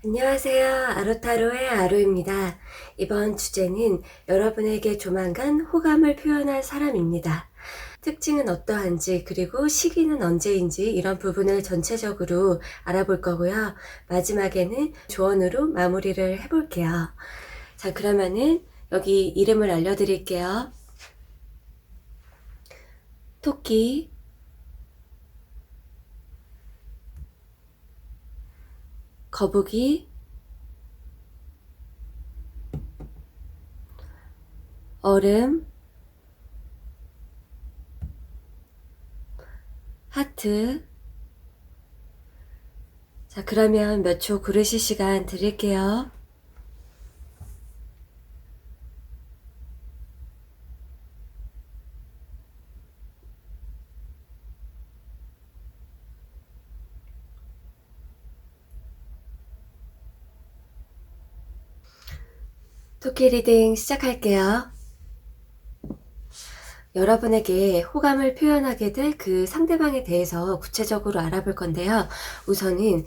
안녕하세요. 아로타로의 아로입니다. 이번 주제는 여러분에게 조만간 호감을 표현할 사람입니다. 특징은 어떠한지, 그리고 시기는 언제인지 이런 부분을 전체적으로 알아볼 거고요. 마지막에는 조언으로 마무리를 해볼게요. 자, 그러면은 여기 이름을 알려드릴게요. 토끼, 거북이, 얼음, 하트. 자, 그러면 몇 초 고르실 시간 드릴게요. 토끼 리딩 시작할게요. 여러분에게 호감을 표현하게 될 그 상대방에 대해서 구체적으로 알아볼 건데요. 우선은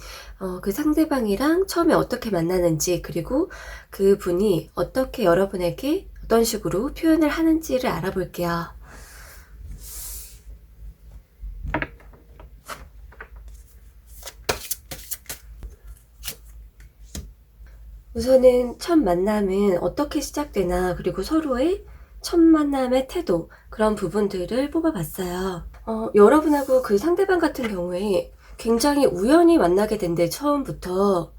그 상대방이랑 처음에 어떻게 만나는지, 그리고 그 분이 어떻게 여러분에게 어떤 식으로 표현을 하는지를 알아볼게요. 우선은 첫 만남은 어떻게 시작되나, 그리고 서로의 첫 만남의 태도, 그런 부분들을 뽑아봤어요. 여러분하고 그 상대방 같은 경우에 굉장히 우연히 만나게 된대, 처음부터.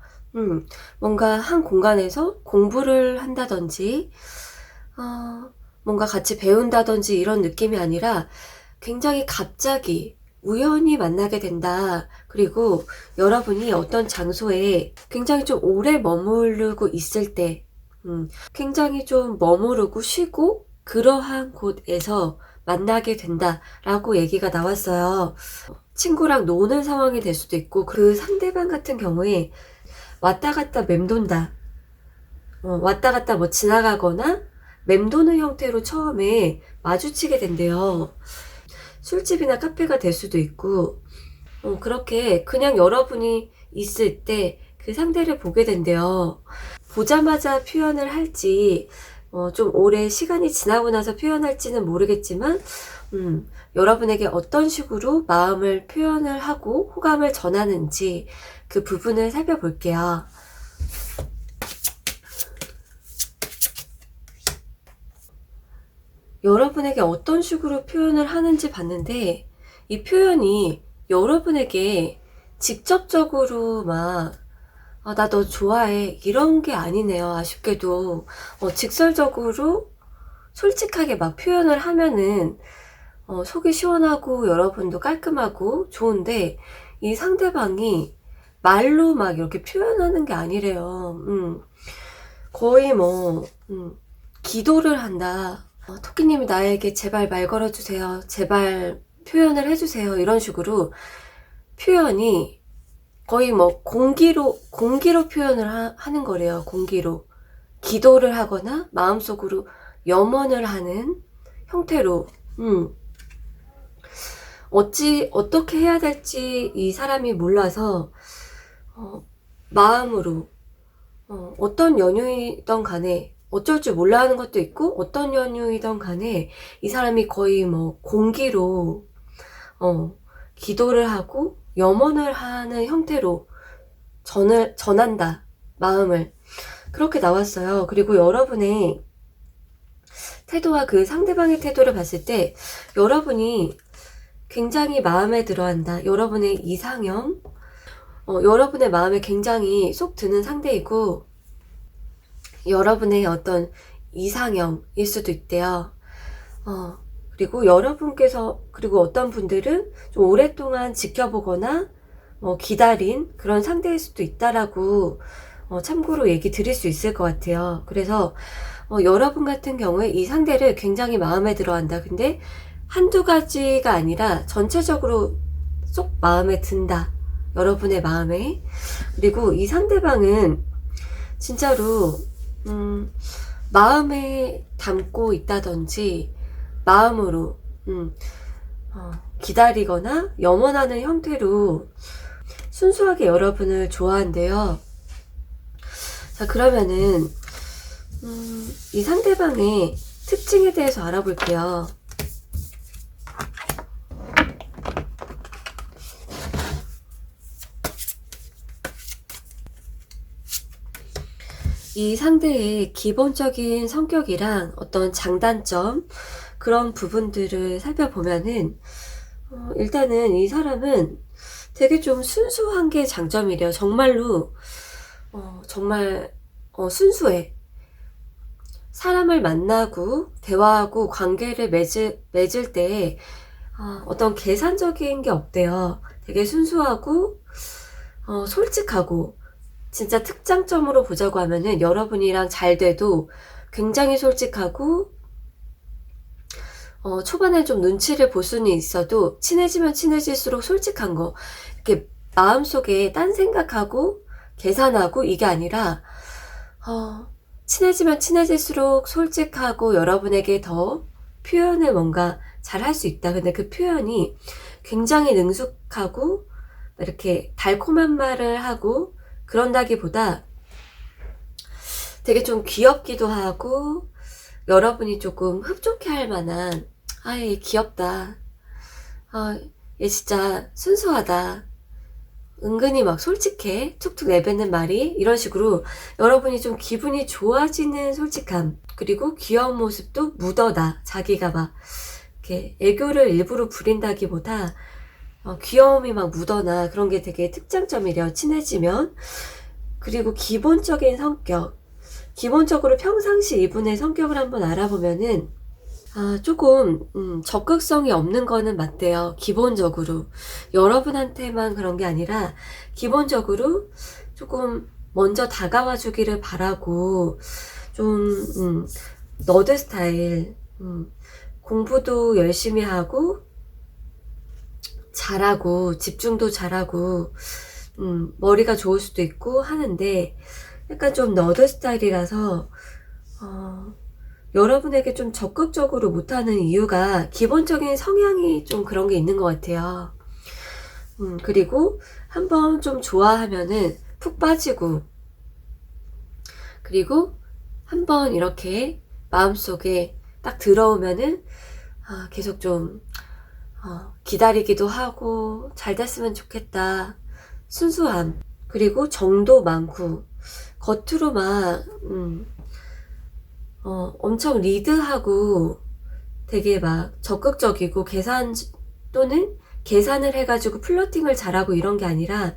뭔가 한 공간에서 공부를 한다든지, 뭔가 같이 배운다든지 이런 느낌이 아니라 굉장히 갑자기 우연히 만나게 된다. 그리고 여러분이 어떤 장소에 굉장히 좀 오래 머무르고 있을 때, 굉장히 좀 머무르고 쉬고 그러한 곳에서 만나게 된다라고 얘기가 나왔어요. 친구랑 노는 상황이 될 수도 있고, 그 상대방 같은 경우에 왔다 갔다 맴돈다. 왔다 갔다 뭐 지나가거나 맴도는 형태로 처음에 마주치게 된대요. 술집이나 카페가 될 수도 있고, 그렇게 그냥 여러분이 있을 때 그 상대를 보게 된대요. 보자마자 표현을 할지, 좀 오래 시간이 지나고 나서 표현할지는 모르겠지만, 여러분에게 어떤 식으로 마음을 표현을 하고 호감을 전하는지 그 부분을 살펴볼게요. 여러분에게 어떤 식으로 표현을 하는지 봤는데, 이 표현이 여러분에게 직접적으로 막, 나 너 좋아해, 이런 게 아니네요. 아쉽게도. 직설적으로 솔직하게 막 표현을 하면은, 속이 시원하고 여러분도 깔끔하고 좋은데, 이 상대방이 말로 막 이렇게 표현하는 게 아니래요. 거의 뭐, 기도를 한다. 토끼님이 나에게 제발 말 걸어주세요. 제발 표현을 해주세요. 이런 식으로 표현이 거의 뭐 공기로 표현을 하는 거래요. 공기로. 기도를 하거나 마음속으로 염원을 하는 형태로. 어떻게 해야 될지 이 사람이 몰라서, 마음으로, 어떤 연유이던 간에 어쩔 줄 몰라 하는 것도 있고, 어떤 연유이던 간에 이 사람이 거의 뭐 공기로 기도를 하고 염원을 하는 형태로 전한다, 마음을. 그렇게 나왔어요. 그리고 여러분의 태도와 그 상대방의 태도를 봤을 때 여러분이 굉장히 마음에 들어한다. 여러분의 이상형, 여러분의 마음에 굉장히 쏙 드는 상대이고, 여러분의 어떤 이상형일 수도 있대요. 그리고 그리고 어떤 분들은 좀 오랫동안 지켜보거나 기다린 그런 상대일 수도 있다라고, 참고로 얘기 드릴 수 있을 것 같아요. 그래서 여러분 같은 경우에 이 상대를 굉장히 마음에 들어 한다. 근데 한두 가지가 아니라 전체적으로 쏙 마음에 든다. 여러분의 마음에. 그리고 이 상대방은 진짜로 마음에 담고 있다든지 마음으로 기다리거나 염원하는 형태로 순수하게 여러분을 좋아한대요. 자, 그러면은 이 상대방의 특징에 대해서 알아볼게요. 이 상대의 기본적인 성격이랑 어떤 장단점, 그런 부분들을 살펴보면은 일단은 이 사람은 되게 좀 순수한 게 장점이래요. 정말로 정말 순수해. 사람을 만나고 대화하고 관계를 맺을 때 어떤 계산적인 게 없대요. 되게 순수하고 솔직하고, 진짜 특장점으로 보자고 하면은 여러분이랑 잘 돼도 굉장히 솔직하고, 초반에 좀 눈치를 볼 수는 있어도 친해지면 친해질수록 솔직한 거, 이렇게 마음속에 딴 생각하고 계산하고 이게 아니라 친해지면 친해질수록 솔직하고 여러분에게 더 표현을 뭔가 잘 할 수 있다. 근데 그 표현이 굉장히 능숙하고 이렇게 달콤한 말을 하고 그런다기보다 되게 좀 귀엽기도 하고, 여러분이 조금 흡족해 할 만한, 얘 귀엽다, 얘 진짜 순수하다, 은근히 막 솔직해, 툭툭 내뱉는 말이, 이런 식으로 여러분이 좀 기분이 좋아지는 솔직함, 그리고 귀여운 모습도 묻어나. 자기가 막 이렇게 애교를 일부러 부린다기보다 귀여움이 막 묻어나. 그런 게 되게 특장점이래요, 친해지면. 그리고 기본적인 성격, 기본적으로 평상시 이분의 성격을 한번 알아보면은 조금 적극성이 없는 거는 맞대요. 기본적으로 여러분한테만 그런 게 아니라 기본적으로 조금 먼저 다가와 주기를 바라고, 좀 너드 스타일, 공부도 열심히 하고 잘하고 집중도 잘하고 머리가 좋을 수도 있고 하는데, 약간 좀 너드 스타일이라서 여러분에게 좀 적극적으로 못하는 이유가 기본적인 성향이 좀 그런 게 있는 것 같아요. 그리고 한번 좀 좋아하면은 푹 빠지고, 그리고 한번 이렇게 마음속에 딱 들어오면은 계속 좀 기다리기도 하고 잘 됐으면 좋겠다. 순수함, 그리고 정도 많고, 겉으로 막 엄청 리드하고 되게 막 적극적이고 또는 계산을 해가지고 플러팅을 잘하고 이런 게 아니라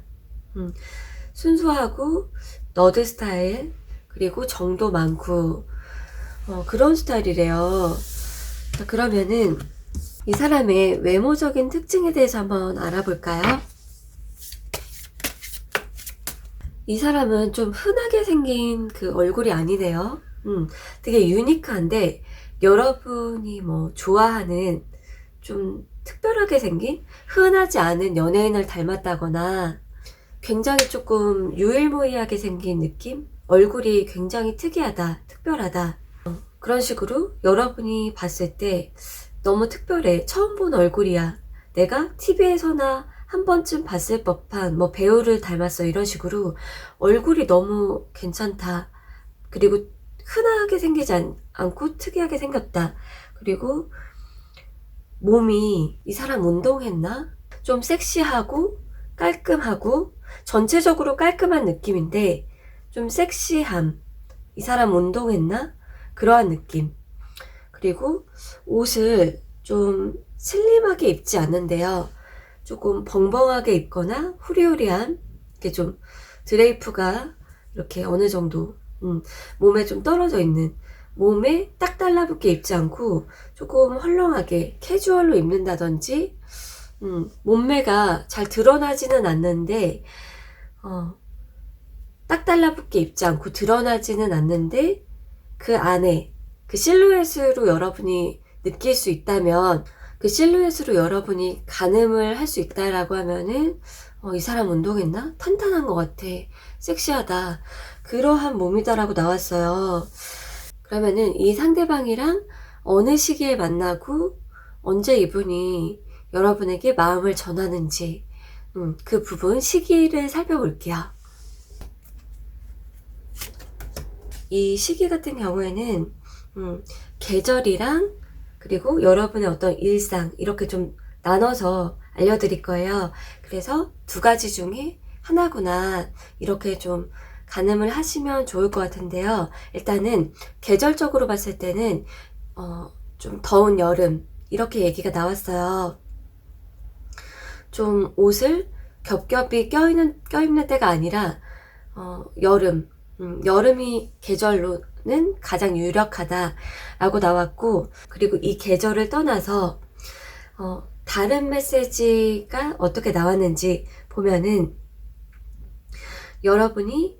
순수하고 너드 스타일, 그리고 정도 많고 그런 스타일이래요. 자, 그러면은 이 사람의 외모적인 특징에 대해서 한번 알아볼까요? 이 사람은 좀 흔하게 생긴 그 얼굴이 아니네요. 되게 유니크한데, 여러분이 뭐 좋아하는 좀 특별하게 생긴, 흔하지 않은 연예인을 닮았다거나 굉장히 조금 유일무이하게 생긴 느낌? 얼굴이 굉장히 특이하다, 특별하다, 그런 식으로 여러분이 봤을 때 너무 특별해, 처음 본 얼굴이야, 내가 TV에서나 한 번쯤 봤을 법한 뭐 배우를 닮았어, 이런 식으로 얼굴이 너무 괜찮다, 그리고 흔하게 생기지 않고 특이하게 생겼다, 그리고 몸이, 이 사람 운동했나? 좀 섹시하고 깔끔하고, 전체적으로 깔끔한 느낌인데 좀 섹시함, 이 사람 운동했나? 그러한 느낌. 그리고 옷을 좀 슬림하게 입지 않는데요, 조금 벙벙하게 입거나 후리후리한, 이렇게 좀 드레이프가 이렇게 어느 정도 몸에 좀 떨어져 있는, 몸에 딱 달라붙게 입지 않고 조금 헐렁하게 캐주얼로 입는다든지, 몸매가 잘 드러나지는 않는데 딱 달라붙게 입지 않고 드러나지는 않는데 그 안에 그 실루엣으로 여러분이 느낄 수 있다면, 그 실루엣으로 여러분이 가늠을 할 수 있다라고 하면은 이 사람 운동했나? 탄탄한 것 같아, 섹시하다, 그러한 몸이다라고 나왔어요. 그러면은 이 상대방이랑 어느 시기에 만나고 언제 이분이 여러분에게 마음을 전하는지, 그 부분 시기를 살펴볼게요. 이 시기 같은 경우에는 계절이랑 그리고 여러분의 어떤 일상 이렇게 좀 나눠서 알려드릴 거예요. 그래서 두 가지 중에 하나구나 이렇게 좀 가늠을 하시면 좋을 것 같은데요. 일단은 계절적으로 봤을 때는 좀 더운 여름 이렇게 얘기가 나왔어요. 좀 옷을 겹겹이 껴입는 때가 아니라 여름이 계절로는 가장 유력하다라고 나왔고, 그리고 이 계절을 떠나서 다른 메시지가 어떻게 나왔는지 보면은 여러분이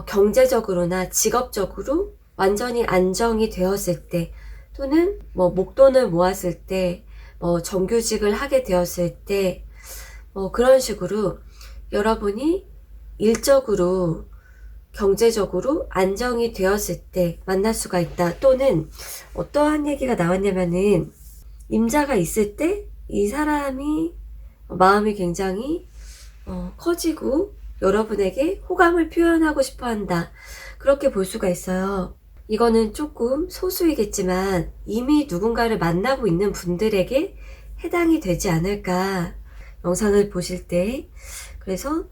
경제적으로나 직업적으로 완전히 안정이 되었을 때, 또는 뭐 목돈을 모았을 때, 뭐 정규직을 하게 되었을 때, 그런 식으로 여러분이 일적으로 경제적으로 안정이 되었을 때 만날 수가 있다. 또는 어떠한 얘기가 나왔냐면은 임자가 있을 때 이 사람이 마음이 굉장히 커지고 여러분에게 호감을 표현하고 싶어 한다. 그렇게 볼 수가 있어요. 이거는 조금 소수이겠지만 이미 누군가를 만나고 있는 분들에게 해당이 되지 않을까. 영상을 보실 때. 그래서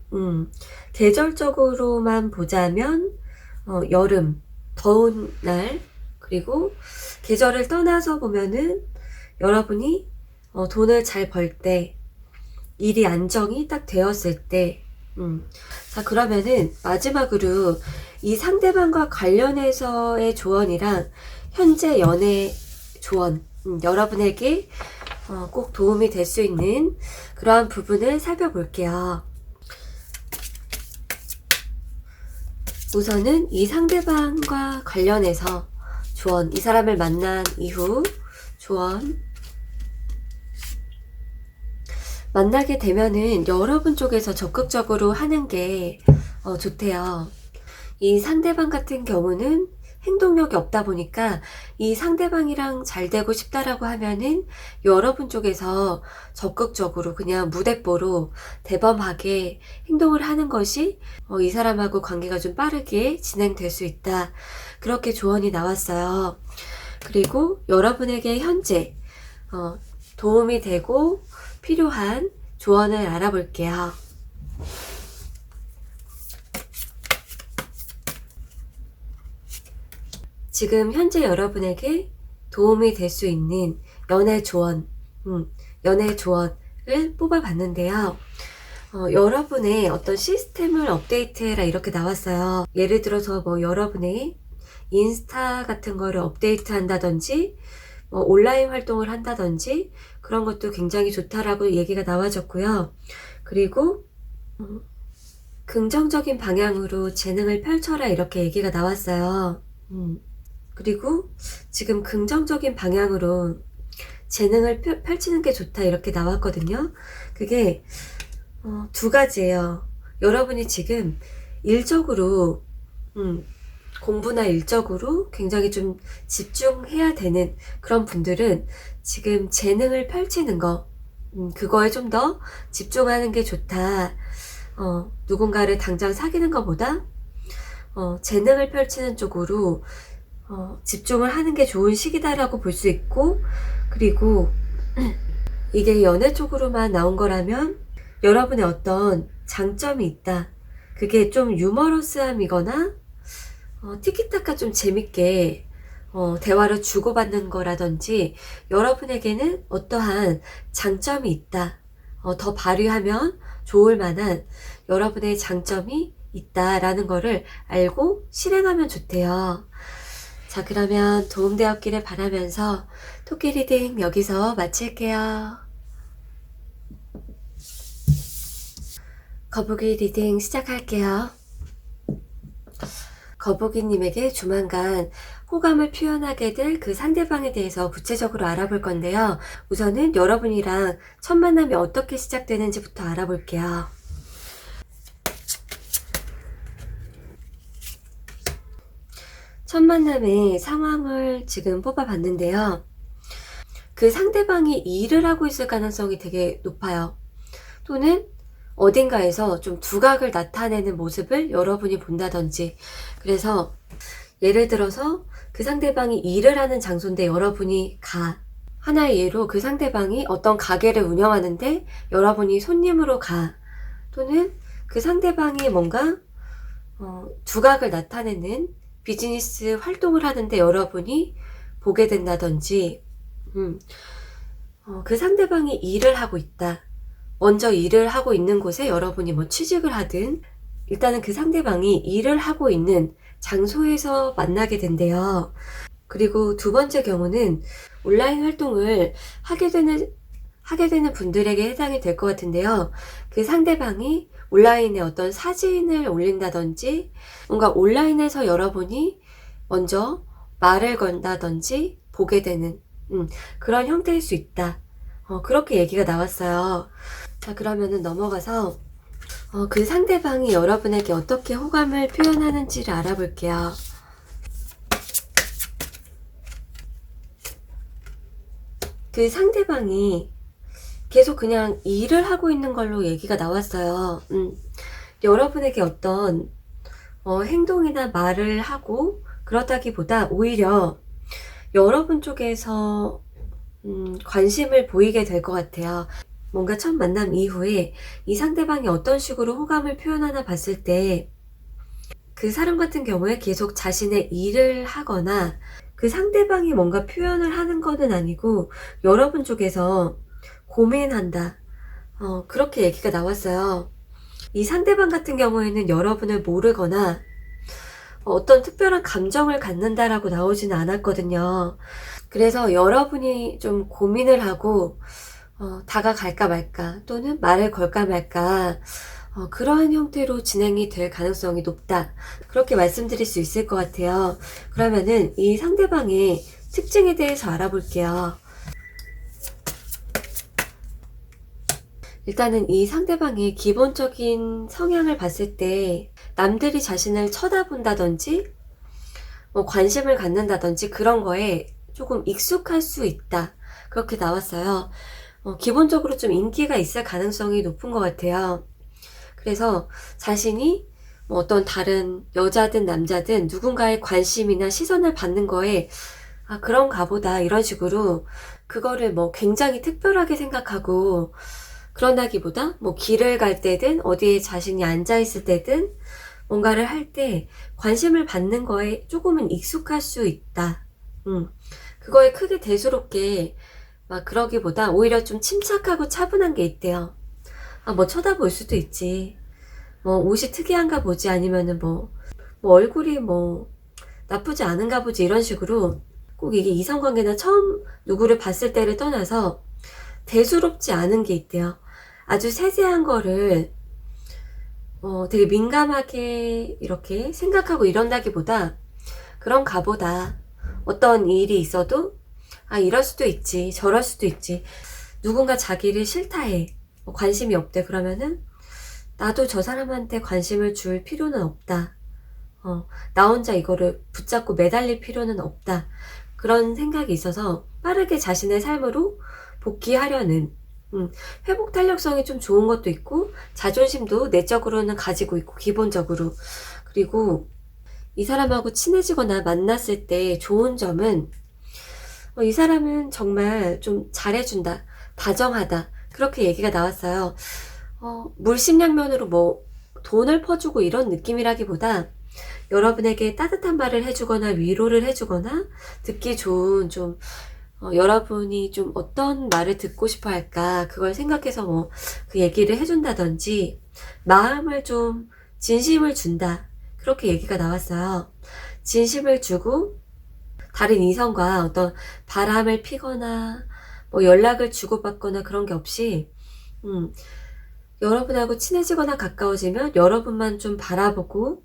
계절적으로만 보자면 여름, 더운 날, 그리고 계절을 떠나서 보면은 여러분이 돈을 잘 벌 때, 일이 안정이 딱 되었을 때. 자, 그러면은 마지막으로 이 상대방과 관련해서의 조언이랑 현재 연애 조언, 여러분에게 꼭 도움이 될 수 있는 그러한 부분을 살펴볼게요. 우선은 이 상대방과 관련해서 조언, 이 사람을 만난 이후 조언. 만나게 되면은 여러분 쪽에서 적극적으로 하는 게 좋대요. 이 상대방 같은 경우는 행동력이 없다 보니까 이 상대방이랑 잘 되고 싶다라고 하면은 여러분 쪽에서 적극적으로 그냥 무대뽀로 대범하게 행동을 하는 것이 이 사람하고 관계가 좀 빠르게 진행될 수 있다. 그렇게 조언이 나왔어요. 그리고 여러분에게 현재 도움이 되고 필요한 조언을 알아볼게요. 지금 현재 여러분에게 도움이 될 수 있는 연애 조언, 연애 조언을 뽑아봤는데요. 여러분의 어떤 시스템을 업데이트해라 이렇게 나왔어요. 예를 들어서 뭐 여러분의 인스타 같은 거를 업데이트 한다든지, 온라인 활동을 한다든지, 그런 것도 굉장히 좋다라고 얘기가 나와졌고요. 그리고 긍정적인 방향으로 재능을 펼쳐라 이렇게 얘기가 나왔어요. 그리고 지금 긍정적인 방향으로 재능을 펼치는 게 좋다 이렇게 나왔거든요. 그게 두 가지예요. 여러분이 지금 일적으로 공부나 일적으로 굉장히 좀 집중해야 되는 그런 분들은 지금 재능을 펼치는 거, 그거에 좀 더 집중하는 게 좋다. 누군가를 당장 사귀는 것보다 재능을 펼치는 쪽으로 집중을 하는 게 좋은 시기다라고 볼 수 있고, 그리고 이게 연애 쪽으로만 나온 거라면 여러분의 어떤 장점이 있다. 그게 좀 유머러스함이거나 티키타카 좀 재밌게 대화를 주고받는 거라든지, 여러분에게는 어떠한 장점이 있다. 더 발휘하면 좋을 만한 여러분의 장점이 있다라는 거를 알고 실행하면 좋대요. 자, 그러면 도움되었기를 바라면서 토끼 리딩 여기서 마칠게요. 거북이 리딩 시작할게요. 거북이님에게 조만간 호감을 표현하게 될 그 상대방에 대해서 구체적으로 알아볼 건데요. 우선은 여러분이랑 첫 만남이 어떻게 시작되는지부터 알아볼게요. 첫 만남의 상황을 지금 뽑아봤는데요. 그 상대방이 일을 하고 있을 가능성이 되게 높아요. 또는 어딘가에서 좀 두각을 나타내는 모습을 여러분이 본다든지. 그래서 예를 들어서 그 상대방이 일을 하는 장소인데 여러분이 가. 하나의 예로 그 상대방이 어떤 가게를 운영하는데 여러분이 손님으로 가. 또는 그 상대방이 뭔가 두각을 나타내는 비즈니스 활동을 하는데 여러분이 보게 된다든지, 그 상대방이 일을 하고 있다. 먼저 일을 하고 있는 곳에 여러분이 뭐 취직을 하든 일단은 그 상대방이 일을 하고 있는 장소에서 만나게 된대요. 그리고 두 번째 경우는 온라인 활동을 하게 되는 분들에게 해당이 될 것 같은데요. 그 상대방이 온라인에 어떤 사진을 올린다든지 뭔가 온라인에서 여러분이 먼저 말을 건다든지 보게 되는 그런 형태일 수 있다. 그렇게 얘기가 나왔어요. 자, 그러면은 넘어가서 그 상대방이 여러분에게 어떻게 호감을 표현하는지를 알아볼게요. 그 상대방이 계속 그냥 일을 하고 있는 걸로 얘기가 나왔어요. 여러분에게 어떤 행동이나 말을 하고 그렇다기보다 오히려 여러분 쪽에서 관심을 보이게 될 것 같아요. 뭔가 첫 만남 이후에 이 상대방이 어떤 식으로 호감을 표현하나 봤을 때 그 사람 같은 경우에 계속 자신의 일을 하거나 그 상대방이 뭔가 표현을 하는 거는 아니고 여러분 쪽에서 고민한다. 그렇게 얘기가 나왔어요. 이 상대방 같은 경우에는 여러분을 모르거나 어떤 특별한 감정을 갖는다라고 나오지는 않았거든요. 그래서 여러분이 좀 고민을 하고 다가갈까 말까 또는 말을 걸까 말까 그러한 형태로 진행이 될 가능성이 높다. 그렇게 말씀드릴 수 있을 것 같아요. 그러면은 이 상대방의 특징에 대해서 알아볼게요. 일단은 이 상대방의 기본적인 성향을 봤을 때 남들이 자신을 쳐다본다든지 뭐 관심을 갖는다든지 그런 거에 조금 익숙할 수 있다. 그렇게 나왔어요. 기본적으로 좀 인기가 있을 가능성이 높은 것 같아요. 그래서 자신이 뭐 어떤 다른 여자든 남자든 누군가의 관심이나 시선을 받는 거에 그런가 보다 이런 식으로 그거를 뭐 굉장히 특별하게 생각하고 그런다기보다 뭐 길을 갈 때든 어디에 자신이 앉아 있을 때든 뭔가를 할 때 관심을 받는 거에 조금은 익숙할 수 있다. 그거에 크게 대수롭게 막 그러기보다 오히려 좀 침착하고 차분한 게 있대요. 뭐 쳐다볼 수도 있지. 뭐 옷이 특이한가 보지 아니면은 뭐 얼굴이 뭐 나쁘지 않은가 보지 이런 식으로 꼭 이게 이성관계나 처음 누구를 봤을 때를 떠나서 대수롭지 않은 게 있대요. 아주 세세한 거를 되게 민감하게 이렇게 생각하고 이런다기보다 그런가 보다. 어떤 일이 있어도 이럴 수도 있지 저럴 수도 있지. 누군가 자기를 싫다해 관심이 없대. 그러면은 나도 저 사람한테 관심을 줄 필요는 없다. 나 혼자 이거를 붙잡고 매달릴 필요는 없다. 그런 생각이 있어서 빠르게 자신의 삶으로 복귀하려는 회복 탄력성이 좀 좋은 것도 있고 자존심도 내적으로는 가지고 있고 기본적으로. 그리고 이 사람하고 친해지거나 만났을 때 좋은 점은 이 사람은 정말 좀 잘해준다. 다정하다. 그렇게 얘기가 나왔어요. 물심양면으로 뭐 돈을 퍼주고 이런 느낌이라기보다 여러분에게 따뜻한 말을 해주거나 위로를 해주거나 듣기 좋은 좀 여러분이 좀 어떤 말을 듣고 싶어 할까 그걸 생각해서 뭐 그 얘기를 해준다든지 마음을 좀 진심을 준다. 그렇게 얘기가 나왔어요. 진심을 주고 다른 이성과 어떤 바람을 피거나 뭐 연락을 주고받거나 그런 게 없이 여러분하고 친해지거나 가까워지면 여러분만 좀 바라보고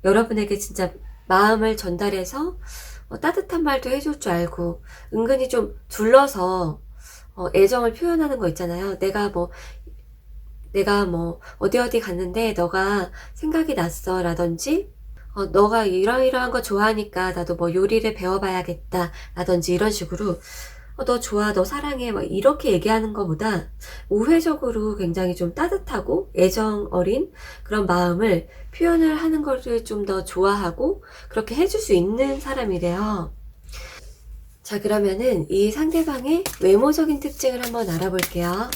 여러분에게 진짜 마음을 전달해서 따뜻한 말도 해줄 줄 알고 은근히 좀 둘러서 애정을 표현하는 거 있잖아요. 내가 뭐 어디 갔는데 너가 생각이 났어 라든지 너가 이러이러한 거 좋아하니까 나도 뭐 요리를 배워봐야겠다 라든지 이런 식으로 너 좋아, 너 사랑해, 막 이렇게 얘기하는 것보다 우회적으로 굉장히 좀 따뜻하고 애정 어린 그런 마음을 표현을 하는 것을 좀 더 좋아하고 그렇게 해줄 수 있는 사람이래요. 자, 그러면은 이 상대방의 외모적인 특징을 한번 알아볼게요.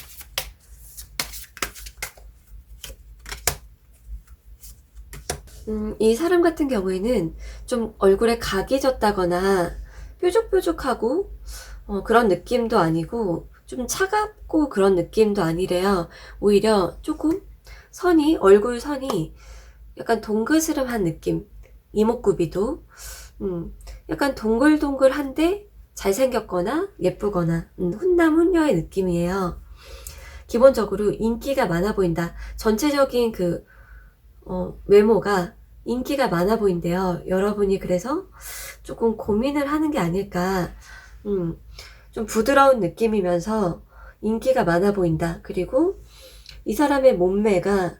이 사람 같은 경우에는 좀 얼굴에 각이 졌다거나 뾰족뾰족하고 그런 느낌도 아니고 좀 차갑고 그런 느낌도 아니래요. 오히려 조금 얼굴 선이 약간 동그스름한 느낌. 이목구비도 약간 동글동글한데 잘생겼거나 예쁘거나 훈남 훈녀의 느낌이에요. 기본적으로 인기가 많아 보인다. 전체적인 그 외모가 인기가 많아 보인대요. 여러분이 그래서 조금 고민을 하는 게 아닐까. 좀 부드러운 느낌이면서 인기가 많아 보인다. 그리고 이 사람의 몸매가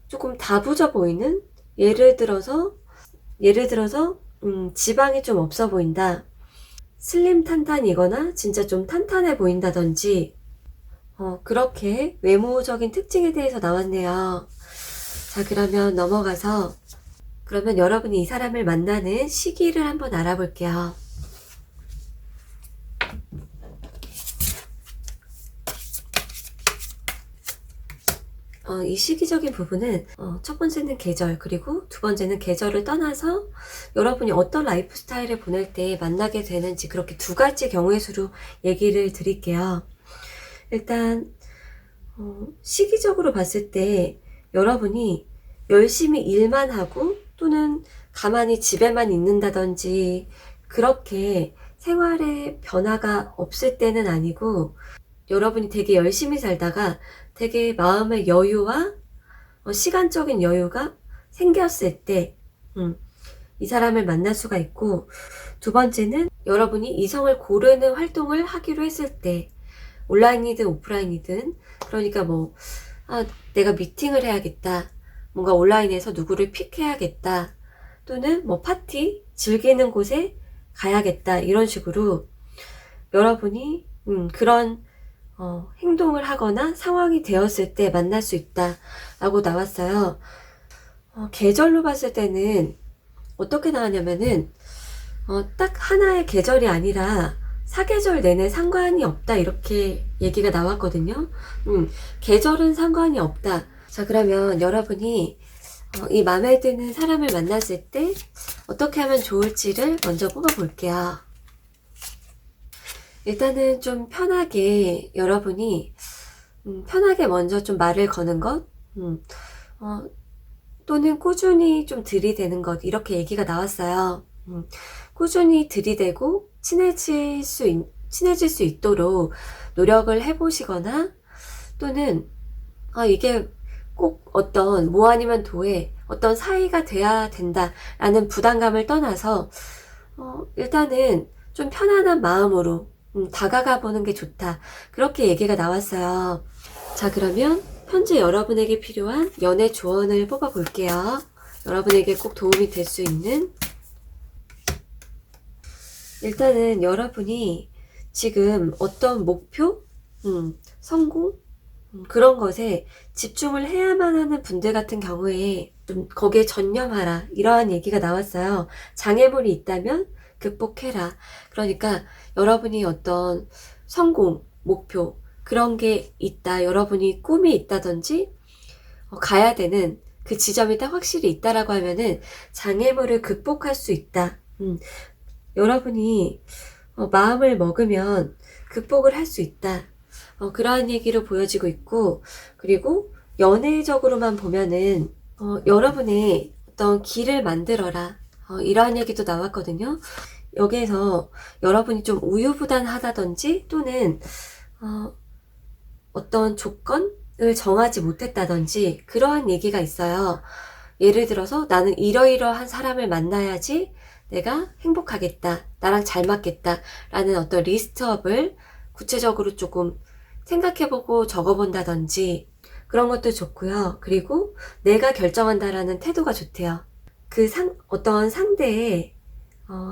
조금 다부져 보이는, 예를 들어서 지방이 좀 없어 보인다. 슬림 탄탄이거나 진짜 좀 탄탄해 보인다든지 그렇게 외모적인 특징에 대해서 나왔네요. 자, 그러면 넘어가서 그러면 여러분이 이 사람을 만나는 시기를 한번 알아볼게요. 이 시기적인 부분은 첫 번째는 계절, 그리고 두 번째는 계절을 떠나서 여러분이 어떤 라이프 스타일을 보낼 때 만나게 되는지, 그렇게 두 가지 경우의 수로 얘기를 드릴게요. 일단 시기적으로 봤을 때 여러분이 열심히 일만 하고 또는 가만히 집에만 있는다든지 그렇게 생활에 변화가 없을 때는 아니고, 여러분이 되게 열심히 살다가 되게 마음의 여유와 시간적인 여유가 생겼을 때 이 사람을 만날 수가 있고, 두 번째는 여러분이 이성을 고르는 활동을 하기로 했을 때, 온라인이든 오프라인이든, 그러니까 내가 미팅을 해야겠다, 뭔가 온라인에서 누구를 픽해야겠다, 또는 파티, 즐기는 곳에 가야겠다, 이런 식으로 여러분이 그런 행동을 하거나 상황이 되었을 때 만날 수 있다 라고 나왔어요. 계절로 봤을 때는 어떻게 나왔냐면은 딱 하나의 계절이 아니라 사계절 내내 상관이 없다, 이렇게 얘기가 나왔거든요. 계절은 상관이 없다. 자, 그러면 여러분이 이 마음에 드는 사람을 만났을 때 어떻게 하면 좋을지를 먼저 뽑아 볼게요. 일단은 좀 편하게, 여러분이 편하게 먼저 좀 말을 거는 것, 또는 꾸준히 좀 들이대는 것, 이렇게 얘기가 나왔어요. 꾸준히 들이대고 친해질 수 있도록 노력을 해보시거나, 또는 이게 꼭 어떤 뭐 아니면 도의 어떤 사이가 돼야 된다라는 부담감을 떠나서 일단은 좀 편안한 마음으로 다가가 보는 게 좋다, 그렇게 얘기가 나왔어요. 자, 그러면 현재 여러분에게 필요한 연애 조언을 뽑아 볼게요. 여러분에게 꼭 도움이 될 수 있는. 일단은 여러분이 지금 어떤 목표, 성공, 그런 것에 집중을 해야만 하는 분들 같은 경우에 좀 거기에 전념하라, 이러한 얘기가 나왔어요. 장애물이 있다면 극복해라. 그러니까 여러분이 어떤 성공, 목표, 그런 게 있다, 여러분이 꿈이 있다든지 가야 되는 그 지점이 딱 확실히 있다라고 하면은 장애물을 극복할 수 있다. 여러분이 마음을 먹으면 극복을 할 수 있다. 그러한 얘기로 보여지고 있고, 그리고 연애적으로만 보면은 여러분의 어떤 길을 만들어라, 이러한 얘기도 나왔거든요. 여기에서 여러분이 좀 우유부단하다든지 또는 어떤 조건을 정하지 못했다든지 그러한 얘기가 있어요. 예를 들어서 나는 이러이러한 사람을 만나야지 내가 행복하겠다, 나랑 잘 맞겠다 라는 어떤 리스트업을 구체적으로 조금 생각해보고 적어본다든지 그런 것도 좋고요. 그리고 내가 결정한다라는 태도가 좋대요. 어떤 상대의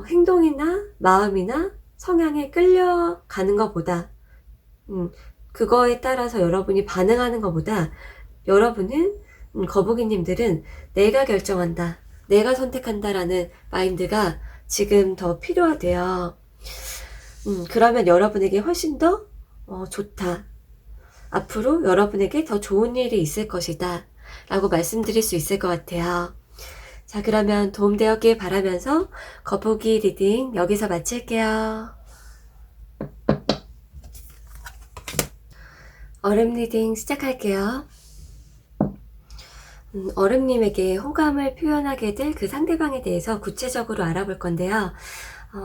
행동이나 마음이나 성향에 끌려가는 것보다 그거에 따라서 여러분이 반응하는 것보다 여러분은 거북이님들은 내가 결정한다, 내가 선택한다라는 마인드가 지금 더 필요하대요. 그러면 여러분에게 훨씬 더 좋다, 앞으로 여러분에게 더 좋은 일이 있을 것이다 라고 말씀드릴 수 있을 것 같아요. 자, 그러면 도움되었길 바라면서 거북이 리딩 여기서 마칠게요. 얼음 리딩 시작할게요. 얼음님에게 호감을 표현하게 될 그 상대방에 대해서 구체적으로 알아볼 건데요.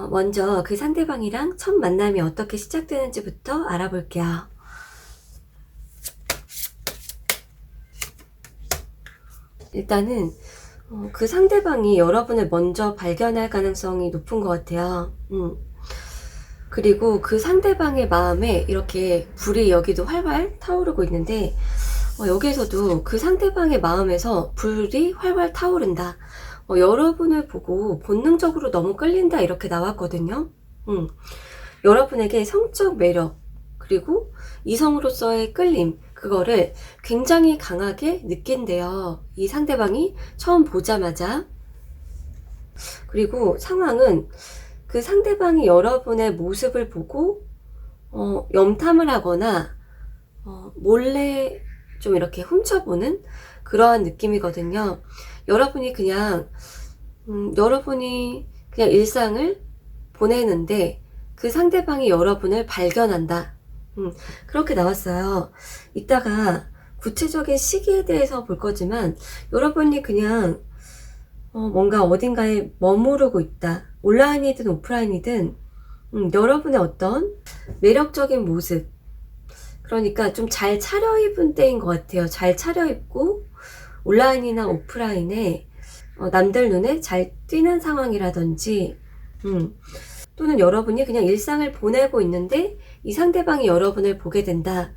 먼저 그 상대방이랑 첫 만남이 어떻게 시작되는지부터 알아볼게요. 일단은 그 상대방이 여러분을 먼저 발견할 가능성이 높은 것 같아요. 그리고 그 상대방의 마음에 이렇게 불이 여기도 활활 타오르고 있는데 여기에서도 그 상대방의 마음에서 불이 활활 타오른다, 여러분을 보고 본능적으로 너무 끌린다 이렇게 나왔거든요. 여러분에게 성적 매력 그리고 이성으로서의 끌림, 그거를 굉장히 강하게 느낀대요, 이 상대방이 처음 보자마자. 그리고 상황은 그 상대방이 여러분의 모습을 보고 염탐을 하거나 몰래 좀 이렇게 훔쳐보는 그러한 느낌이거든요. 여러분이 그냥 일상을 보내는데 그 상대방이 여러분을 발견한다, 그렇게 나왔어요. 이따가 구체적인 시기에 대해서 볼 거지만 여러분이 그냥 뭔가 어딘가에 머무르고 있다, 온라인이든 오프라인이든 여러분의 어떤 매력적인 모습, 그러니까 좀 잘 차려입은 때인 것 같아요. 잘 차려입고 온라인이나 오프라인에 남들 눈에 잘 띄는 상황이라든지 또는 여러분이 그냥 일상을 보내고 있는데 이 상대방이 여러분을 보게 된다,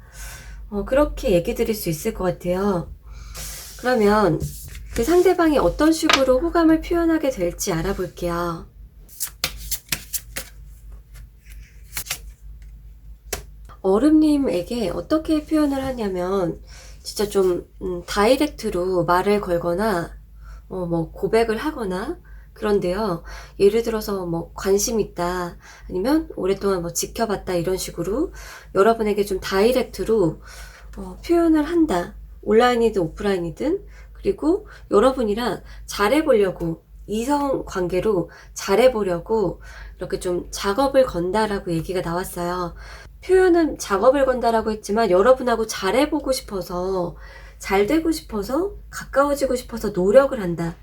그렇게 얘기 드릴 수 있을 것 같아요. 그러면 그 상대방이 어떤 식으로 호감을 표현하게 될지 알아볼게요. 얼음님에게 어떻게 표현을 하냐면 진짜 좀 다이렉트로 말을 걸거나 뭐 고백을 하거나 그런데요. 예를 들어서 뭐 관심 있다, 아니면 오랫동안 뭐 지켜봤다, 이런 식으로 여러분에게 좀 다이렉트로 표현을 한다, 온라인이든 오프라인이든. 그리고 여러분이랑 잘해보려고, 이성 관계로 잘해보려고 이렇게 좀 작업을 건다라고 얘기가 나왔어요. 표현은 작업을 건다라고 했지만 여러분하고 잘해보고 싶어서, 잘 되고 싶어서, 가까워지고 싶어서 노력을 한다,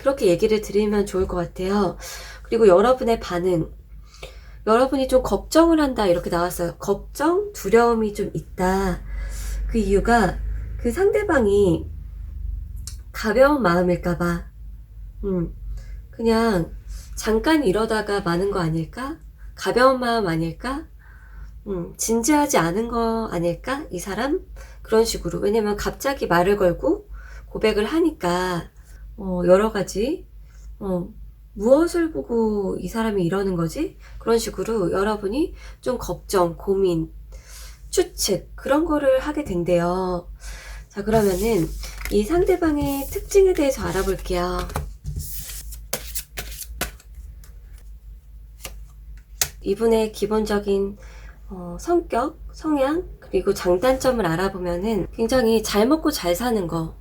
그렇게 얘기를 드리면 좋을 것 같아요. 그리고 여러분의 반응, 여러분이 좀 걱정을 한다 이렇게 나왔어요. 걱정, 두려움이 좀 있다. 그 이유가 그 상대방이 가벼운 마음일까봐, 그냥 잠깐 이러다가 마는 거 아닐까? 가벼운 마음 아닐까? 진지하지 않은 거 아닐까? 이 사람? 그런 식으로. 왜냐면 갑자기 말을 걸고 고백을 하니까 여러 가지 무엇을 보고 이 사람이 이러는 거지? 그런 식으로 여러분이 좀 걱정, 고민, 추측, 그런 거를 하게 된대요. 자, 그러면은 이 상대방의 특징에 대해서 알아볼게요. 이분의 기본적인 성격, 성향, 그리고 장단점을 알아보면은 굉장히 잘 먹고 잘 사는 거,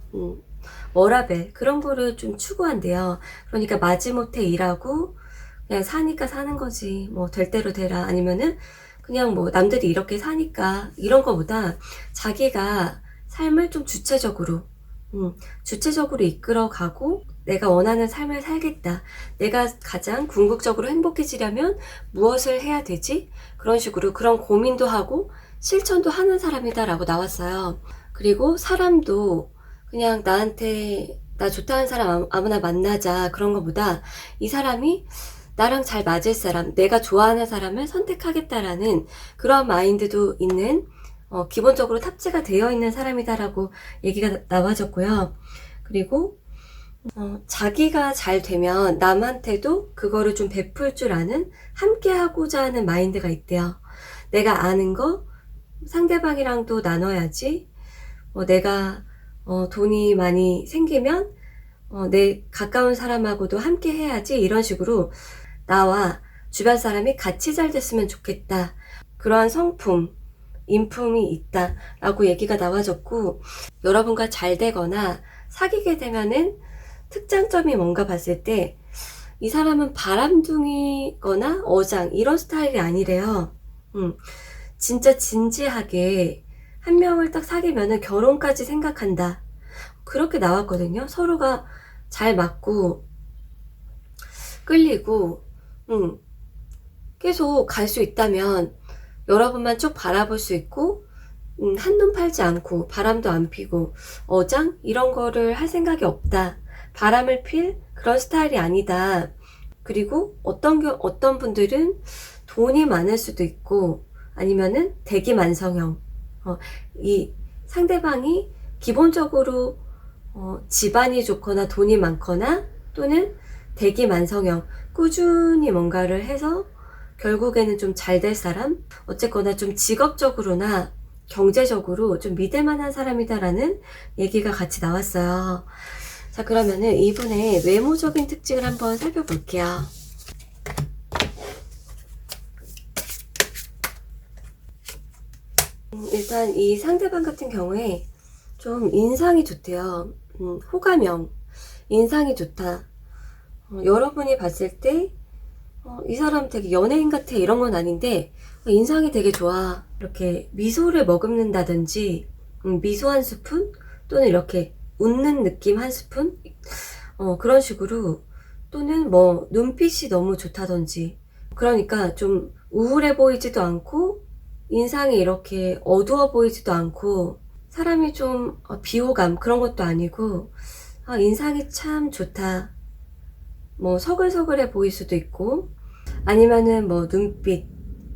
워라밸, 그런 거를 좀 추구한대요. 그러니까 마지못해 일하고 그냥 사니까 사는 거지, 뭐 될 대로 되라, 아니면은 그냥 뭐 남들이 이렇게 사니까, 이런 거보다 자기가 삶을 좀 주체적으로 이끌어가고 내가 원하는 삶을 살겠다, 내가 가장 궁극적으로 행복해지려면 무엇을 해야 되지? 그런 식으로 그런 고민도 하고 실천도 하는 사람이다 라고 나왔어요. 그리고 사람도 그냥 나한테 나 좋다는 사람 아무나 만나자, 그런 것보다 이 사람이 나랑 잘 맞을 사람, 내가 좋아하는 사람을 선택하겠다라는 그런 마인드도 있는, 기본적으로 탑재가 되어 있는 사람이다라고 얘기가 나와졌고요. 그리고 자기가 잘 되면 남한테도 그거를 좀 베풀 줄 아는, 함께 하고자 하는 마인드가 있대요. 내가 아는 거 상대방이랑도 나눠야지. 내가 돈이 많이 생기면 내 가까운 사람하고도 함께 해야지. 이런 식으로 나와 주변 사람이 같이 잘 됐으면 좋겠다. 그러한 성품, 인품이 있다 라고 얘기가 나와졌고, 여러분과 잘 되거나 사귀게 되면은 특장점이 뭔가 봤을 때 이 사람은 바람둥이거나 어장 이런 스타일이 아니래요. 진짜 진지하게 한 명을 딱 사귀면은 결혼까지 생각한다. 그렇게 나왔거든요. 서로가 잘 맞고 끌리고 계속 갈 수 있다면 여러분만 쭉 바라볼 수 있고, 한눈 팔지 않고 바람도 안 피고 어장 이런 거를 할 생각이 없다. 바람을 필 그런 스타일이 아니다. 그리고 어떤 분들은 돈이 많을 수도 있고, 아니면은 대기만성형. 이 상대방이 기본적으로 집안이 좋거나 돈이 많거나, 또는 대기만성형, 꾸준히 뭔가를 해서 결국에는 좀 잘 될 사람, 어쨌거나 좀 직업적으로나 경제적으로 좀 믿을 만한 사람이다라는 얘기가 같이 나왔어요. 자, 그러면은 이분의 외모적인 특징을 한번 살펴볼게요. 일단 이 상대방 같은 경우에 좀 인상이 좋대요. 호감형, 인상이 좋다. 여러분이 봤을 때 이 사람 되게 연예인 같아 이런 건 아닌데 인상이 되게 좋아. 이렇게 미소를 머금는다든지, 미소 한 스푼, 또는 이렇게 웃는 느낌 한 스푼, 그런 식으로, 또는 뭐 눈빛이 너무 좋다든지. 그러니까 좀 우울해 보이지도 않고 인상이 이렇게 어두워 보이지도 않고, 사람이 좀 비호감 그런 것도 아니고, 인상이 참 좋다. 뭐 서글서글해 보일 수도 있고, 아니면은 뭐 눈빛,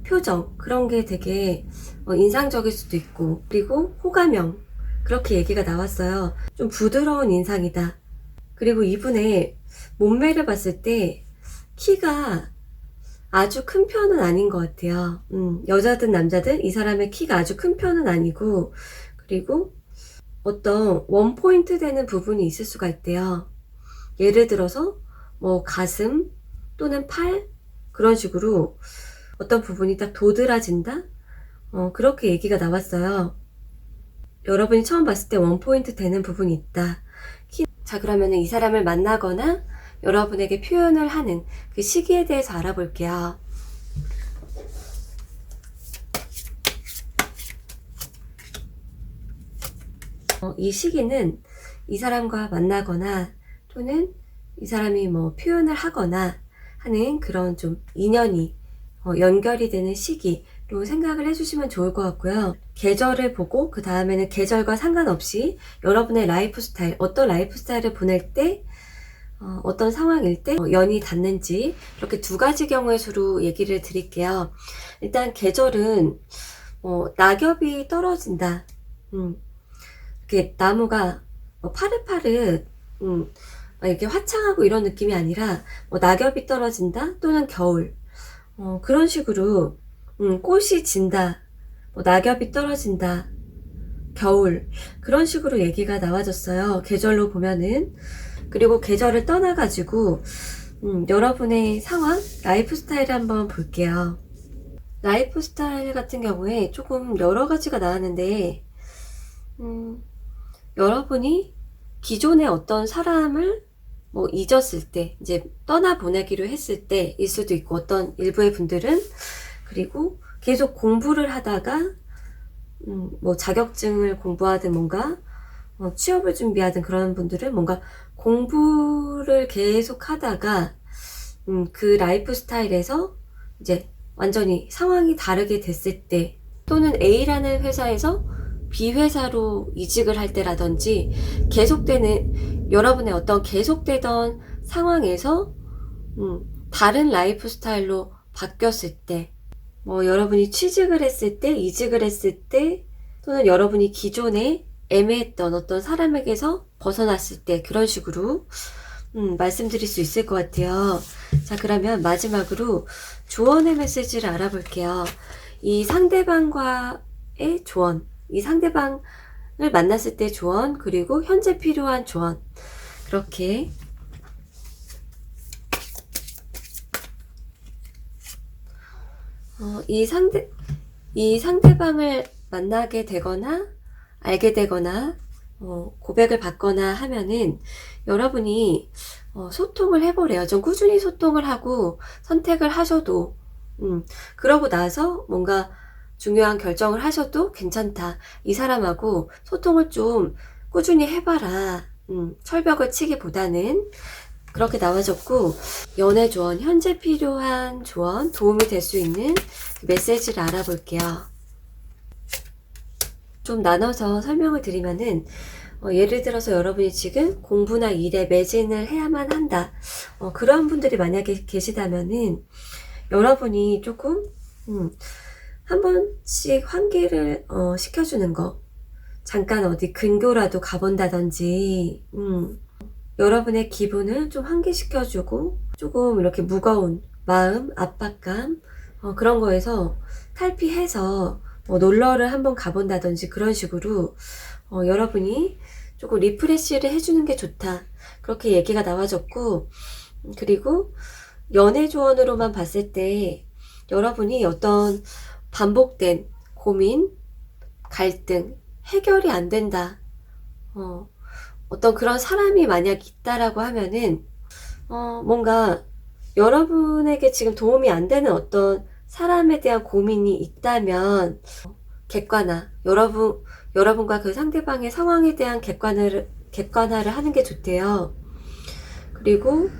표정 그런 게 되게 인상적일 수도 있고, 그리고 호감형, 그렇게 얘기가 나왔어요. 좀 부드러운 인상이다. 그리고 이분의 몸매를 봤을 때 키가 아주 큰 편은 아닌 것 같아요. 여자든 남자든 이 사람의 키가 아주 큰 편은 아니고, 그리고 어떤 원포인트 되는 부분이 있을 수가 있대요. 예를 들어서 뭐 가슴 또는 팔, 그런 식으로 어떤 부분이 딱 도드라진다? 그렇게 얘기가 나왔어요. 여러분이 처음 봤을 때 원포인트 되는 부분이 있다. 자, 그러면 이 사람을 만나거나 여러분에게 표현을 하는 그 시기에 대해서 알아볼게요. 이 시기는 이 사람과 만나거나, 또는 이 사람이 뭐 표현을 하거나 하는 그런 좀 인연이 연결이 되는 시기로 생각을 해주시면 좋을 것 같고요. 계절을 보고 그 다음에는 계절과 상관없이 여러분의 라이프 스타일, 어떤 라이프 스타일을 보낼 때, 어떤 상황일 때 연이 닿는지, 이렇게 두 가지 경우의 수로 얘기를 드릴게요. 일단 계절은 낙엽이 떨어진다. 이렇게 나무가 파릇파릇 이렇게 화창하고 이런 느낌이 아니라 낙엽이 떨어진다, 또는 겨울, 그런 식으로 꽃이 진다, 낙엽이 떨어진다, 겨울, 그런 식으로 얘기가 나와졌어요. 계절로 보면은. 그리고 계절을 떠나가지고 여러분의 상황, 라이프 스타일을 한번 볼게요. 라이프 스타일 같은 경우에 조금 여러 가지가 나왔는데, 여러분이 기존의 어떤 사람을 잊었을 때, 이제 떠나보내기로 했을 때일 수도 있고, 어떤 일부의 분들은, 그리고 계속 공부를 하다가 자격증을 공부하든 뭔가 취업을 준비하든, 그런 분들은 뭔가 공부를 계속 하다가 그 라이프 스타일에서 이제 완전히 상황이 다르게 됐을 때, 또는 A라는 회사에서 B 회사로 이직을 할 때라든지, 계속되는 여러분의 어떤 계속되던 상황에서 다른 라이프 스타일로 바뀌었을 때, 여러분이 취직을 했을 때, 이직을 했을 때, 또는 여러분이 기존에 애매했던 어떤 사람에게서 벗어났을 때 그런 식으로 말씀드릴 수 있을 것 같아요. 자, 그러면 마지막으로 조언의 메시지를 알아볼게요. 이 상대방과의 조언, 이 상대방을 만났을 때 조언, 그리고 현재 필요한 조언, 그렇게 이 상대방을 만나게 되거나 알게 되거나 고백을 받거나 하면은 여러분이 소통을 해보래요. 좀 꾸준히 소통을 하고 선택을 하셔도 그러고 나서 뭔가 중요한 결정을 하셔도 괜찮다. 이 사람하고 소통을 좀 꾸준히 해봐라. 철벽을 치기보다는 그렇게 나와졌고, 연애 조언, 현재 필요한 조언, 도움이 될 수 있는 메시지를 알아볼게요. 좀 나눠서 설명을 드리면은 예를 들어서 여러분이 지금 공부나 일에 매진을 해야만 한다. 그런 분들이 만약에 계시다면은 여러분이 조금 한 번씩 환기를 시켜주는 거, 잠깐 어디 근교라도 가본다든지 여러분의 기분을 좀 환기시켜주고 조금 이렇게 무거운 마음, 압박감 그런 거에서 탈피해서 놀러를 한번 가본다든지 그런 식으로 여러분이 조금 리프레시를 해주는 게 좋다. 그렇게 얘기가 나와졌고, 그리고 연애 조언으로만 봤을 때 여러분이 어떤 반복된 고민, 갈등, 해결이 안 된다. 어떤 그런 사람이 만약 있다라고 하면은 뭔가 여러분에게 지금 도움이 안 되는 어떤 사람에 대한 고민이 있다면 객관화, 여러분과 그 상대방의 상황에 대한 객관화를 하는 게 좋대요. 그리고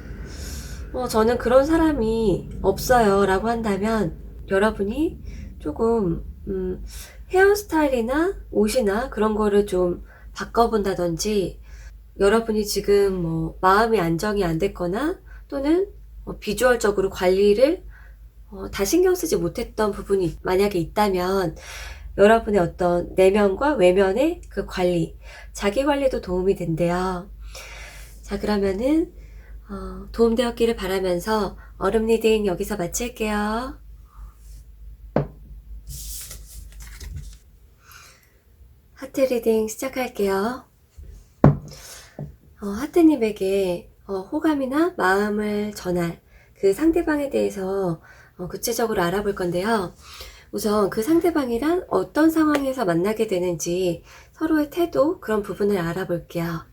저는 그런 사람이 없어요 라고 한다면 여러분이 조금 헤어스타일이나 옷이나 그런 거를 좀 바꿔본다든지, 여러분이 지금 마음의 안정이 안 됐거나 또는 비주얼적으로 관리를 다 신경 쓰지 못했던 부분이 만약에 있다면 여러분의 어떤 내면과 외면의 그 관리, 자기 관리도 도움이 된대요. 자, 그러면은 도움되었기를 바라면서 얼음 리딩 여기서 마칠게요. 하트 리딩 시작할게요. 하트님에게 호감이나 마음을 전할 그 상대방에 대해서 구체적으로 알아볼 건데요. 우선 그 상대방이란 어떤 상황에서 만나게 되는지 서로의 태도, 그런 부분을 알아볼게요.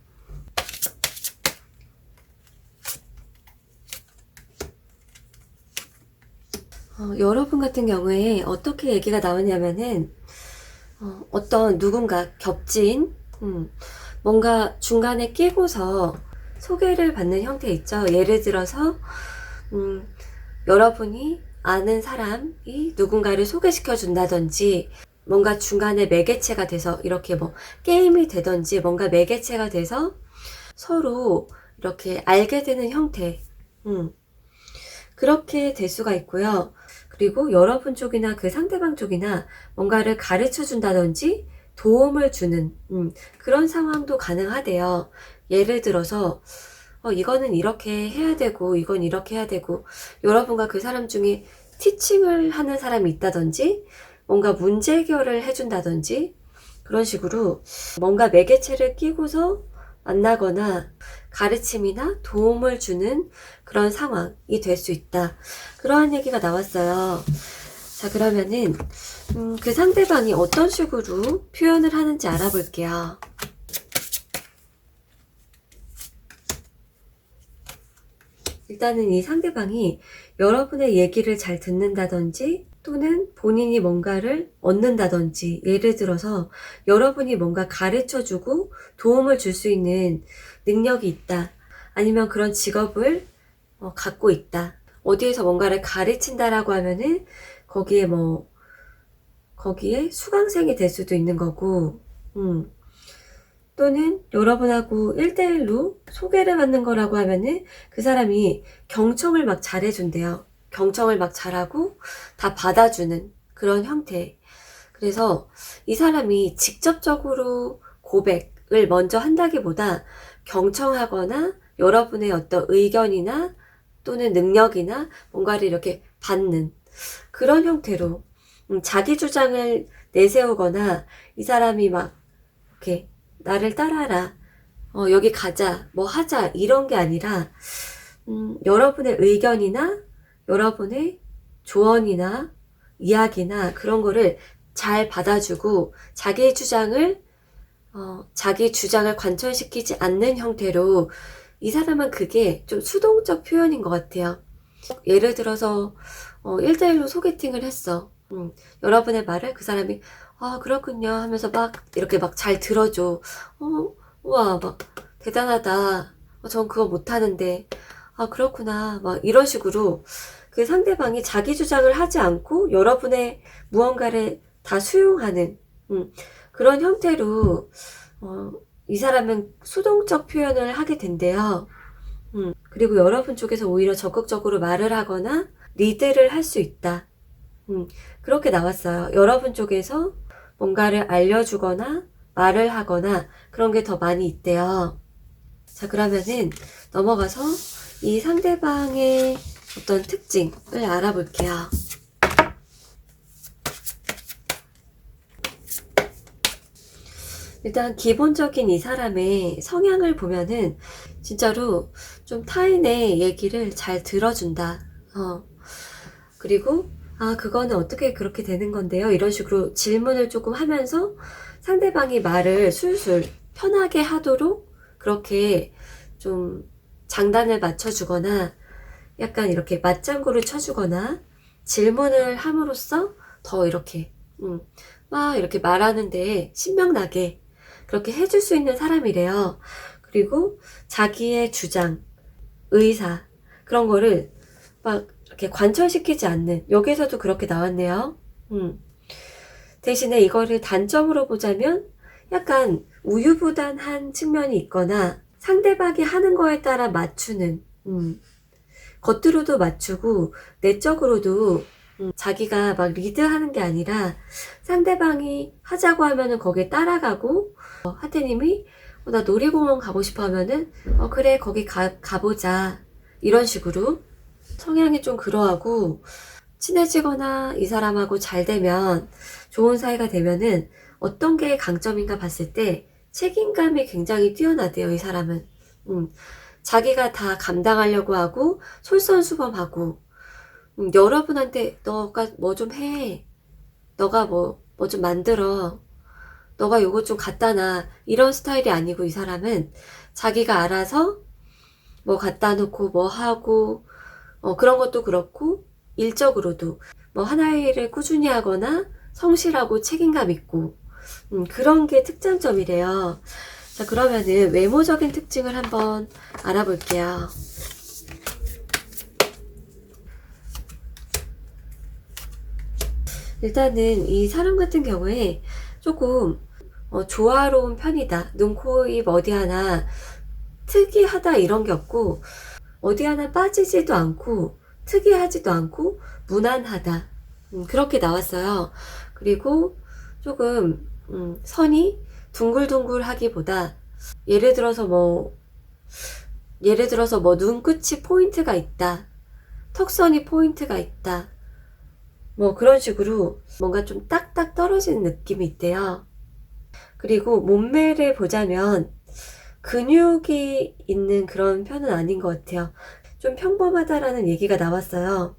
여러분 같은 경우에 어떻게 얘기가 나오냐면은 어떤 누군가 겹친 뭔가 중간에 끼고서 소개를 받는 형태 있죠. 예를 들어서 여러분이 아는 사람이 누군가를 소개시켜 준다든지, 뭔가 중간에 매개체가 돼서 이렇게 게임이 되든지 뭔가 매개체가 돼서 서로 이렇게 알게 되는 형태, 그렇게 될 수가 있고요. 그리고 여러분 쪽이나 그 상대방 쪽이나 뭔가를 가르쳐 준다든지 도움을 주는 그런 상황도 가능하대요. 예를 들어서 이거는 이렇게 해야 되고 이건 이렇게 해야 되고, 여러분과 그 사람 중에 티칭을 하는 사람이 있다든지 뭔가 문제 해결을 해준다든지 그런 식으로 뭔가 매개체를 끼고서 만나거나 가르침이나 도움을 주는 그런 상황이 될 수 있다. 그러한 얘기가 나왔어요. 자, 그러면은 그 상대방이 어떤 식으로 표현을 하는지 알아볼게요. 일단은 이 상대방이 여러분의 얘기를 잘 듣는다든지 또는 본인이 뭔가를 얻는다든지, 예를 들어서 여러분이 뭔가 가르쳐주고 도움을 줄 수 있는 능력이 있다. 아니면 그런 직업을 갖고 있다. 어디에서 뭔가를 가르친다라고 하면은 거기에 수강생이 될 수도 있는 거고, 또는 여러분하고 1대1로 소개를 받는 거라고 하면은 그 사람이 경청을 막 잘해준대요. 경청을 막 잘하고 다 받아주는 그런 형태. 그래서 이 사람이 직접적으로 고백을 먼저 한다기보다 경청하거나 여러분의 어떤 의견이나 또는 능력이나 뭔가를 이렇게 받는 그런 형태로 자기 주장을 내세우거나 이 사람이 막 이렇게 나를 따라라, 여기 가자, 뭐 하자 이런 게 아니라 여러분의 의견이나 여러분의 조언이나 이야기나 그런 거를 잘 받아주고 자기 주장을 관철시키지 않는 형태로 이 사람은 그게 좀 수동적 표현인 것 같아요. 예를 들어서 1대1로 소개팅을 했어. 여러분의 말을 그 사람이 그렇군요 하면서 막 이렇게 막 잘 들어줘. 우와 막 대단하다. 전 그거 못하는데 그렇구나 막 이런 식으로 그 상대방이 자기 주장을 하지 않고 여러분의 무언가를 다 수용하는 그런 형태로 이 사람은 수동적 표현을 하게 된대요. 그리고 여러분 쪽에서 오히려 적극적으로 말을 하거나 리드를 할 수 있다. 그렇게 나왔어요. 여러분 쪽에서 뭔가를 알려주거나 말을 하거나 그런 게 더 많이 있대요. 자, 그러면은 넘어가서 이 상대방의 어떤 특징을 알아볼게요. 일단 기본적인 이 사람의 성향을 보면은 진짜로 좀 타인의 얘기를 잘 들어준다. 그리고 그거는 어떻게 그렇게 되는 건데요? 이런 식으로 질문을 조금 하면서 상대방이 말을 술술 편하게 하도록 그렇게 좀 장단을 맞춰주거나 약간 이렇게 맞장구를 쳐주거나 질문을 함으로써 더 이렇게 막 이렇게 말하는데 신명나게 그렇게 해줄 수 있는 사람이래요. 그리고 자기의 주장, 의사 그런 거를 막 이렇게 관철시키지 않는, 여기서도 그렇게 나왔네요. 대신에 이거를 단점으로 보자면 약간 우유부단한 측면이 있거나 상대방이 하는 거에 따라 맞추는, 겉으로도 맞추고 내적으로도 자기가 막 리드하는 게 아니라 상대방이 하자고 하면은 거기에 따라가고, 하태님이 나 놀이공원 가고 싶어 하면은 그래 거기 가보자 이런 식으로 성향이 좀 그러하고, 친해지거나 이 사람하고 잘 되면 좋은 사이가 되면은 어떤 게 강점인가 봤을 때 책임감이 굉장히 뛰어나대요. 이 사람은 자기가 다 감당하려고 하고 솔선수범하고, 여러분한테 너가 뭐 좀 해, 너가 뭐 좀 만들어, 너가 요거 좀 갖다 놔 이런 스타일이 아니고, 이 사람은 자기가 알아서 뭐 갖다 놓고 뭐 하고 그런 것도 그렇고 일적으로도 뭐 하나의 일을 꾸준히 하거나 성실하고 책임감 있고 그런 게 특장점이래요. 자, 그러면은 외모적인 특징을 한번 알아볼게요. 일단은 이 사람 같은 경우에 조금 조화로운 편이다. 눈, 코, 입 어디 하나 특이하다 이런 게 없고, 어디 하나 빠지지도 않고 특이하지도 않고 무난하다. 그렇게 나왔어요. 그리고 조금 선이 둥글둥글하기보다 예를 들어서 뭐 눈끝이 포인트가 있다, 턱선이 포인트가 있다, 뭐 그런 식으로 뭔가 좀 딱딱 떨어지는 느낌이 있대요. 그리고 몸매를 보자면 근육이 있는 그런 편은 아닌 것 같아요. 좀 평범하다라는 얘기가 나왔어요.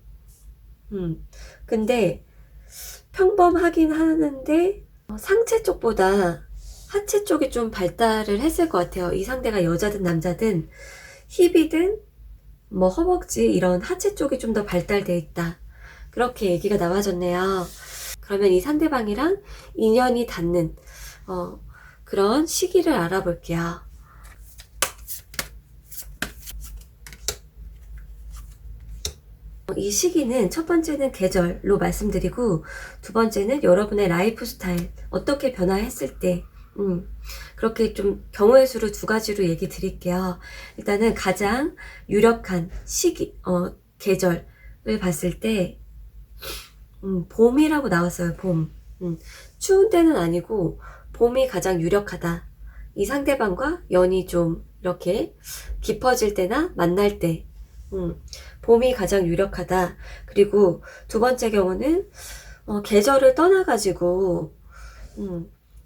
근데 평범하긴 하는데 상체 쪽보다 하체 쪽이 좀 발달을 했을 것 같아요. 이 상대가 여자든 남자든 힙이든 뭐 허벅지 이런 하체 쪽이 좀 더 발달돼 있다, 그렇게 얘기가 나와졌네요. 그러면 이 상대방이랑 인연이 닿는 그런 시기를 알아볼게요. 이 시기는 첫 번째는 계절로 말씀드리고, 두 번째는 여러분의 라이프 스타일 어떻게 변화했을 때, 그렇게 좀 경우의 수를 두 가지로 얘기 드릴게요. 일단은 가장 유력한 시기, 계절을 봤을 때 봄이라고 나왔어요. 봄. 추운 때는 아니고 봄이 가장 유력하다. 이 상대방과 연이 좀 이렇게 깊어질 때나 만날 때, 봄이 가장 유력하다. 그리고 두 번째 경우는 계절을 떠나가지고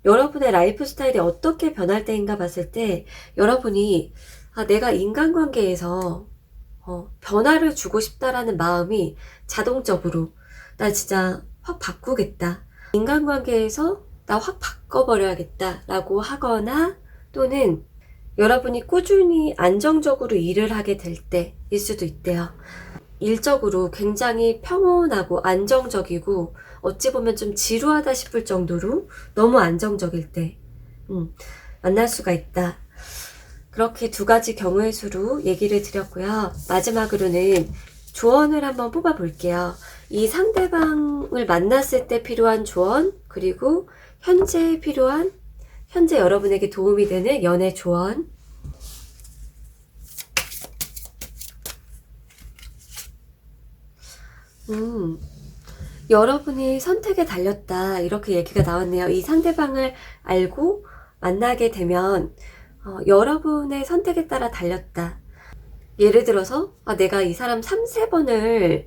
여러분의 라이프 스타일이 어떻게 변할 때인가 봤을 때 여러분이 내가 인간관계에서 변화를 주고 싶다라는 마음이 자동적으로 나 진짜 확 바꾸겠다. 인간관계에서 나 확 바꿔버려야겠다 라고 하거나 또는 여러분이 꾸준히 안정적으로 일을 하게 될 때일 수도 있대요. 일적으로 굉장히 평온하고 안정적이고 어찌 보면 좀 지루하다 싶을 정도로 너무 안정적일 때 만날 수가 있다. 그렇게 두 가지 경우의 수로 얘기를 드렸고요. 마지막으로는 조언을 한번 뽑아 볼게요. 이 상대방을 만났을 때 필요한 조언, 그리고 현재 필요한, 현재 여러분에게 도움이 되는 연애 조언. 여러분이 선택에 달렸다. 이렇게 얘기가 나왔네요. 이 상대방을 알고 만나게 되면 여러분의 선택에 따라 달렸다. 예를 들어서 내가 이 사람 3, 4번을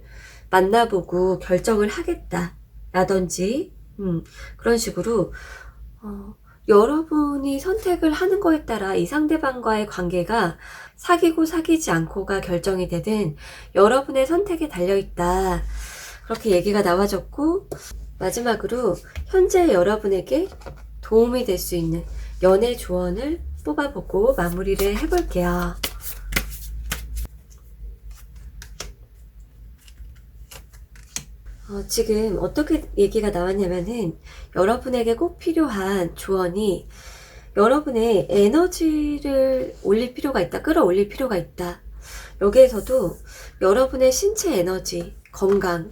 만나보고 결정을 하겠다 라든지 그런 식으로 여러분이 선택을 하는 거에 따라 이 상대방과의 관계가 사귀고 사귀지 않고가 결정이 되든 여러분의 선택에 달려있다. 그렇게 얘기가 나와졌고, 마지막으로 현재 여러분에게 도움이 될 수 있는 연애 조언을 뽑아보고 마무리를 해볼게요. 지금 어떻게 얘기가 나왔냐면은 여러분에게 꼭 필요한 조언이 여러분의 에너지를 올릴 필요가 있다. 끌어올릴 필요가 있다. 여기에서도 여러분의 신체 에너지, 건강,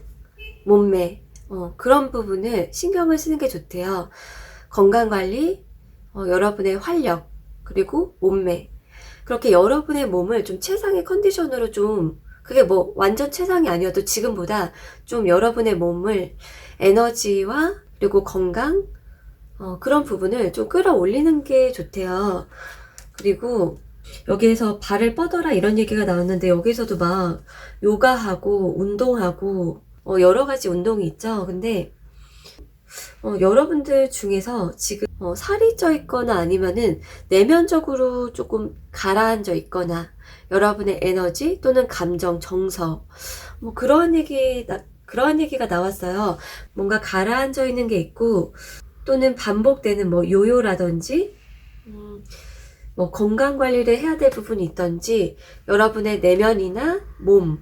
몸매 그런 부분을 신경을 쓰는 게 좋대요. 건강관리, 여러분의 활력, 그리고 몸매. 그렇게 여러분의 몸을 좀 최상의 컨디션으로 좀 그게 뭐 완전 최상이 아니어도 지금보다 좀 여러분의 몸을 에너지와 그리고 건강 그런 부분을 좀 끌어올리는 게 좋대요. 그리고 여기에서 발을 뻗어라 이런 얘기가 나왔는데 여기서도 막 요가하고 운동하고 여러 가지 운동이 있죠. 근데 여러분들 중에서 지금 살이 쪄 있거나 아니면은 내면적으로 조금 가라앉아 있거나 여러분의 에너지 또는 감정, 정서 뭐 그런 얘기가 나왔어요. 뭔가 가라앉아 있는 게 있고 또는 반복되는 뭐 요요라든지 뭐 건강 관리를 해야 될 부분이 있던지 여러분의 내면이나 몸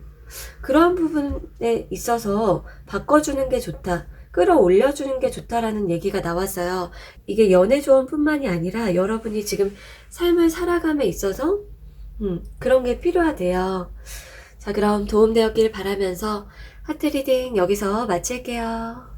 그런 부분에 있어서 바꿔주는 게 좋다. 끌어올려주는 게 좋다라는 얘기가 나왔어요. 이게 연애 조언뿐만이 아니라 여러분이 지금 삶을 살아감에 있어서 그런 게 필요하대요. 자, 그럼 도움되었길 바라면서 하트 리딩 여기서 마칠게요.